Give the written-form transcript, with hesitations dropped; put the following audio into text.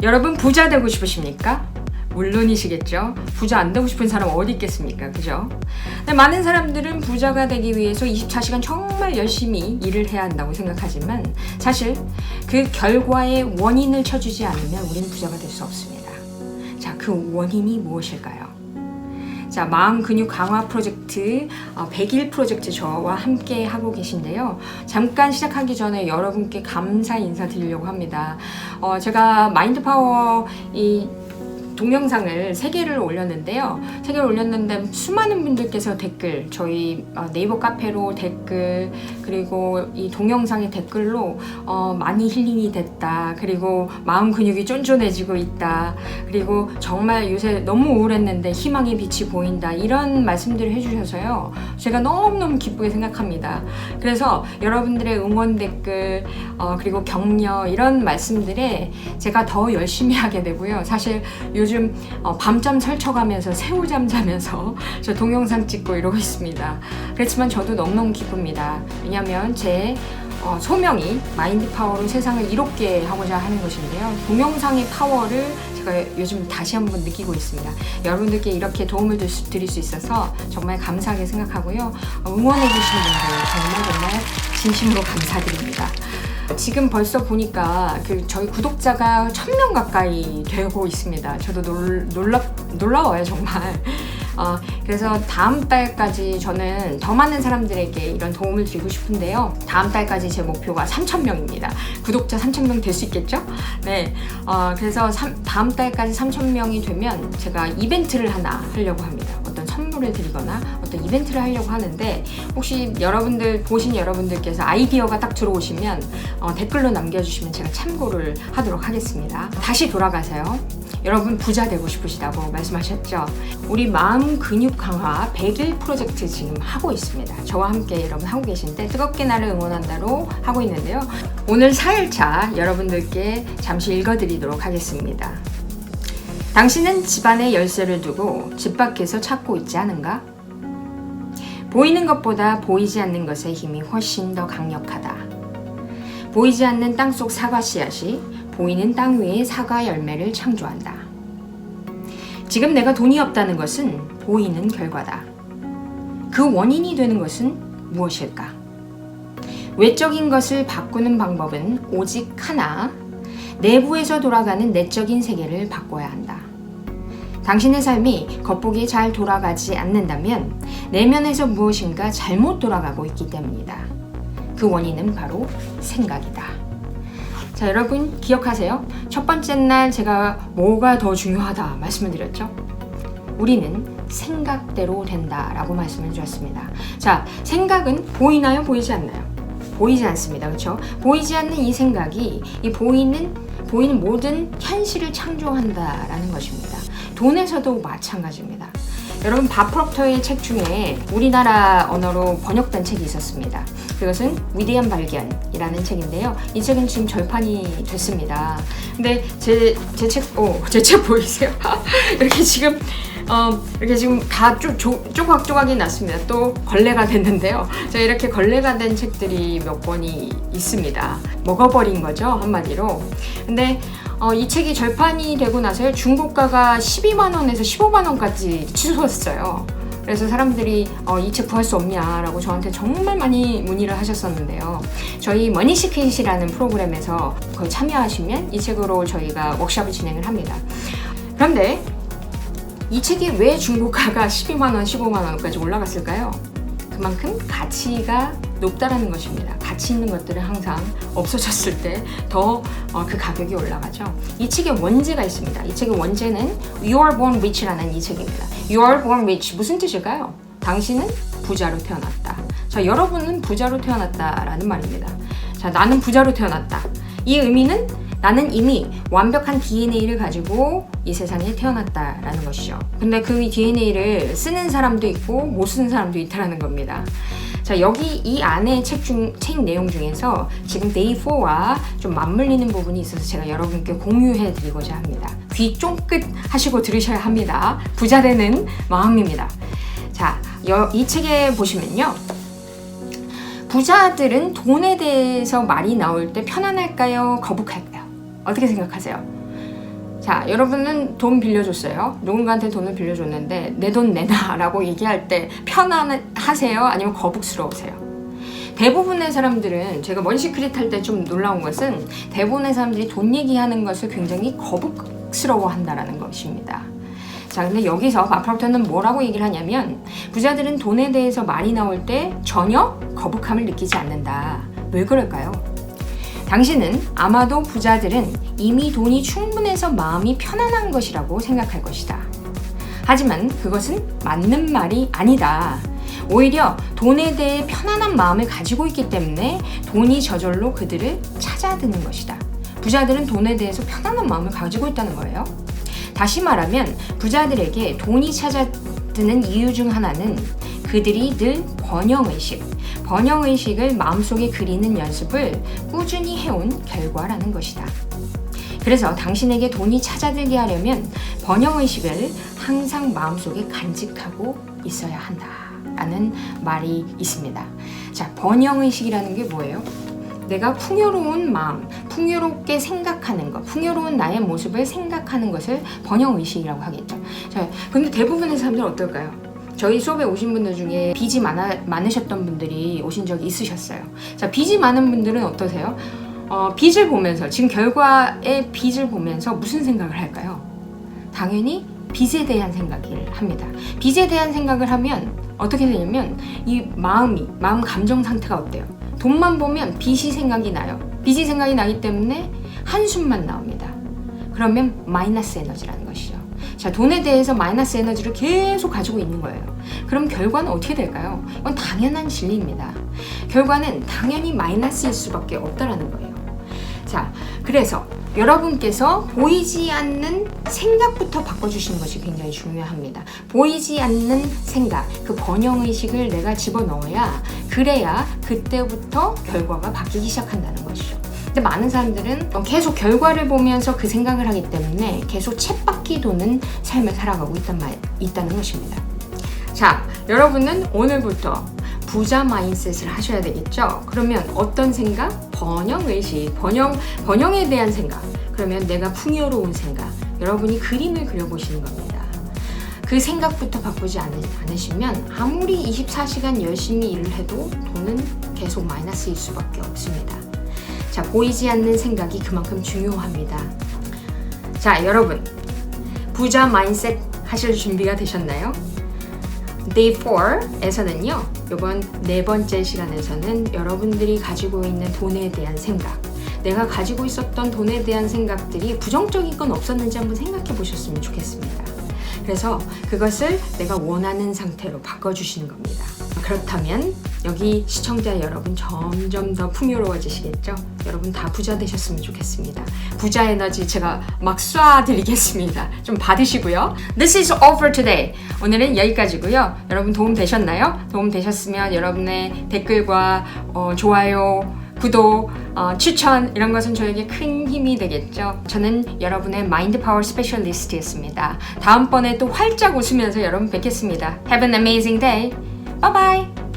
여러분 부자 되고 싶으십니까? 물론이시겠죠. 부자 안 되고 싶은 사람 어디 있겠습니까? 그죠? 근데 많은 사람들은 부자가 되기 위해서 24시간 정말 열심히 일을 해야 한다고 생각하지만 사실 그 결과의 원인을 쳐주지 않으면 우리는 부자가 될 수 없습니다. 자, 그 원인이 무엇일까요? 자, 마음 근육 강화 프로젝트 100일 프로젝트 저와 함께 하고 계신데요. 잠깐 시작하기 전에 여러분께 감사 인사 드리려고 합니다. 제가 마인드 파워 동영상을 3개를 올렸는데요. 3개를 올렸는데 수많은 분들께서 댓글, 저희 네이버 카페로 댓글, 그리고 이 동영상의 댓글로 많이 힐링이 됐다. 그리고 마음 근육이 쫀쫀해지고 있다. 그리고 정말 요새 너무 우울했는데 희망의 빛이 보인다. 이런 말씀들을 해주셔서요. 제가 너무너무 기쁘게 생각합니다. 그래서 여러분들의 응원 댓글, 그리고 격려 이런 말씀들에 제가 더 열심히 하게 되고요. 사실 요즘 밤잠 설쳐가면서 새우잠 자면서 저 동영상 찍고 이러고 있습니다. 그렇지만 저도 너무너무 기쁩니다. 왜냐하면 제 소명이 마인드 파워로 세상을 이롭게 하고자 하는 것인데요. 동영상의 파워를 제가 요즘 다시 한번 느끼고 있습니다. 여러분들께 이렇게 도움을 드릴 수 있어서 정말 감사하게 생각하고요. 응원해주시는 분들 정말 진심으로 감사드립니다. 지금 벌써 보니까 저희 구독자가 1000명 가까이 되고 있습니다. 저도 놀라워요, 정말. 그래서 다음 달까지 저는 더 많은 사람들에게 이런 도움을 드리고 싶은데요. 다음 달까지 제 목표가 3000명입니다. 구독자 3000명 될 수 있겠죠? 네. 그래서 다음 달까지 3000명이 되면 제가 이벤트를 하나 하려고 합니다. 어떤 선물을 드리거나 어떤 이벤트를 하려고 하는데 혹시 보신 여러분들께서 아이디어가 딱 들어오시면 댓글로 남겨주시면 제가 참고를 하도록 하겠습니다. 다시 돌아가세요. 여러분 부자 되고 싶으시다고 말씀하셨죠? 우리 마음 근육 강화 100일 프로젝트 지금 하고 있습니다. 저와 함께 여러분 하고 계신데 뜨겁게 나를 응원한다로 하고 있는데요. 오늘 4일차 여러분들께 잠시 읽어드리도록 하겠습니다. 당신은 집안에 열쇠를 두고 집 밖에서 찾고 있지 않은가? 보이는 것보다 보이지 않는 것의 힘이 훨씬 더 강력하다. 보이지 않는 땅속 사과 씨앗이 보이는 땅 위에 사과 열매를 창조한다. 지금 내가 돈이 없다는 것은 보이는 결과다. 그 원인이 되는 것은 무엇일까? 외적인 것을 바꾸는 방법은 오직 하나, 내부에서 돌아가는 내적인 세계를 바꿔야 한다. 당신의 삶이 겉보기에 잘 돌아가지 않는다면 내면에서 무엇인가 잘못 돌아가고 있기 때문이다. 그 원인은 바로 생각이다. 자, 여러분 기억하세요? 첫 번째 날 제가 뭐가 더 중요하다 말씀을 드렸죠? 우리는 생각대로 된다라고 말씀을 드렸습니다. 자, 생각은 보이나요? 보이지 않나요? 보이지 않습니다. 그렇죠? 보이지 않는 이 생각이 이 보이는 모든 현실을 창조한다라는 것입니다. 돈에서도 마찬가지입니다. 여러분 밥 프록터의 책 중에 우리나라 언어로 번역된 책이 있었습니다. 그것은 위대한 발견이라는 책인데요. 이 책은 지금 절판이 됐습니다. 근데 제 책 보이세요? 이렇게 지금 다 조각조각이 났습니다. 또 걸레가 됐는데요. 제가 이렇게 걸레가 된 책들이 몇 권이 있습니다. 먹어버린 거죠, 한마디로. 근데 이 책이 절판이 되고 나서 중고가가 12만원에서 15만원까지 치솟았어요. 그래서 사람들이 이 책 구할 수 없냐라고 저한테 정말 많이 문의를 하셨었는데요. 저희 머니시켓이라는 프로그램에서 거기 참여하시면 이 책으로 저희가 워크숍을 진행을 합니다. 그런데 이 책이 왜 중고가가 12만원, 15만원까지 올라갔을까요? 그만큼 가치가 높다라는 것입니다. 가치 있는 것들은 항상 없어졌을 때 더 그 가격이 올라가죠. 이 책의 원제가 있습니다. 이 책의 원제는 You are born rich라는 이 책입니다. You are born rich 무슨 뜻일까요? 당신은 부자로 태어났다. 자, 여러분은 부자로 태어났다라는 말입니다. 자, 나는 부자로 태어났다. 이 의미는 나는 이미 완벽한 DNA를 가지고 이 세상에 태어났다라는 것이죠. 근데 그 DNA를 쓰는 사람도 있고 못 쓰는 사람도 있다라는 겁니다. 자, 여기 이 안에 책 내용 중에서 지금 데이 4와 좀 맞물리는 부분이 있어서 제가 여러분께 공유해 드리고자 합니다. 귀 쫑긋 하시고 들으셔야 합니다. 부자 되는 마음입니다. 자, 이 책에 보시면요. 부자들은 돈에 대해서 말이 나올 때 편안할까요? 거북할까요? 어떻게 생각하세요? 자, 여러분은 돈 빌려줬어요. 누군가한테 돈을 빌려줬는데 내 돈 내놔 라고 얘기할 때 편안하세요? 아니면 거북스러우세요? 대부분의 사람들은, 제가 먼시크릿 할 때 좀 놀라운 것은 대부분의 사람들이 돈 얘기하는 것을 굉장히 거북스러워 한다라는 것입니다. 자, 근데 여기서 마플로터는 뭐라고 얘기를 하냐면, 부자들은 돈에 대해서 말이 나올 때 전혀 거북함을 느끼지 않는다. 왜 그럴까요? 당신은 아마도 부자들은 이미 돈이 충분해서 마음이 편안한 것이라고 생각할 것이다. 하지만 그것은 맞는 말이 아니다. 오히려 돈에 대해 편안한 마음을 가지고 있기 때문에 돈이 저절로 그들을 찾아드는 것이다. 부자들은 돈에 대해서 편안한 마음을 가지고 있다는 거예요. 다시 말하면 부자들에게 돈이 찾아드는 이유 중 하나는 그들이 늘 번영의식을 마음속에 그리는 연습을 꾸준히 해온 결과라는 것이다. 그래서 당신에게 돈이 찾아들게 하려면 번영의식을 항상 마음속에 간직하고 있어야 한다 라는 말이 있습니다. 자, 번영의식이라는 게 뭐예요? 내가 풍요로운 마음, 풍요롭게 생각하는 것, 풍요로운 나의 모습을 생각하는 것을 번영의식이라고 하겠죠. 자, 근데 대부분의 사람들은 어떨까요? 저희 수업에 오신 분들 중에 빚이 많으셨던 분들이 오신 적이 있으셨어요. 자, 빚이 많은 분들은 어떠세요? 빚을 보면서, 지금 결과의 빚을 보면서 무슨 생각을 할까요? 당연히 빚에 대한 생각을 합니다. 빚에 대한 생각을 하면 어떻게 되냐면 이 마음 감정 상태가 어때요? 돈만 보면 빚이 생각이 나요. 빚이 생각이 나기 때문에 한숨만 나옵니다. 그러면 마이너스 에너지라는 것이죠. 자, 돈에 대해서 마이너스 에너지를 계속 가지고 있는 거예요. 그럼 결과는 어떻게 될까요? 이건 당연한 진리입니다. 결과는 당연히 마이너스일 수밖에 없다라는 거예요. 자, 그래서 여러분께서 보이지 않는 생각부터 바꿔주시는 것이 굉장히 중요합니다. 보이지 않는 생각, 그 번영의식을 내가 집어넣어야, 그래야 그때부터 결과가 바뀌기 시작한다는 것이죠. 근데 많은 사람들은 계속 결과를 보면서 그 생각을 하기 때문에 계속 쳇바퀴 도는 삶을 살아가고 있다는 것입니다. 자, 여러분은 오늘부터 부자 마인셋을 하셔야 되겠죠? 그러면 어떤 생각? 번영의식, 번영에 대한 생각. 그러면 내가 풍요로운 생각. 여러분이 그림을 그려보시는 겁니다. 그 생각부터 바꾸지 않으시면 아무리 24시간 열심히 일을 해도 돈은 계속 마이너스일 수밖에 없습니다. 자, 보이지 않는 생각이 그만큼 중요합니다. 자, 여러분, 부자 마인셋 하실 준비가 되셨나요? Day 4에서는요, 이번 4번째 시간에서는 여러분들이 가지고 있는 돈에 대한 생각, 내가 가지고 있었던 돈에 대한 생각들이 부정적인 건 없었는지 한번 생각해 보셨으면 좋겠습니다. 그래서 그것을 내가 원하는 상태로 바꿔주시는 겁니다. 그렇다면 여기 시청자 여러분 점점 더 풍요로워지시겠죠? 여러분 다 부자 되셨으면 좋겠습니다. 부자 에너지 제가 막 쏴드리겠습니다. 좀 받으시고요. This is all for today. 오늘은 여기까지고요. 여러분 도움 되셨나요? 도움 되셨으면 여러분의 댓글과 좋아요, 구독, 추천 이런 것은 저에게 큰 힘이 되겠죠. 저는 여러분의 마인드 파워 스페셜리스트였습니다. 다음번에 또 활짝 웃으면서 여러분 뵙겠습니다. Have an amazing day. Bye bye.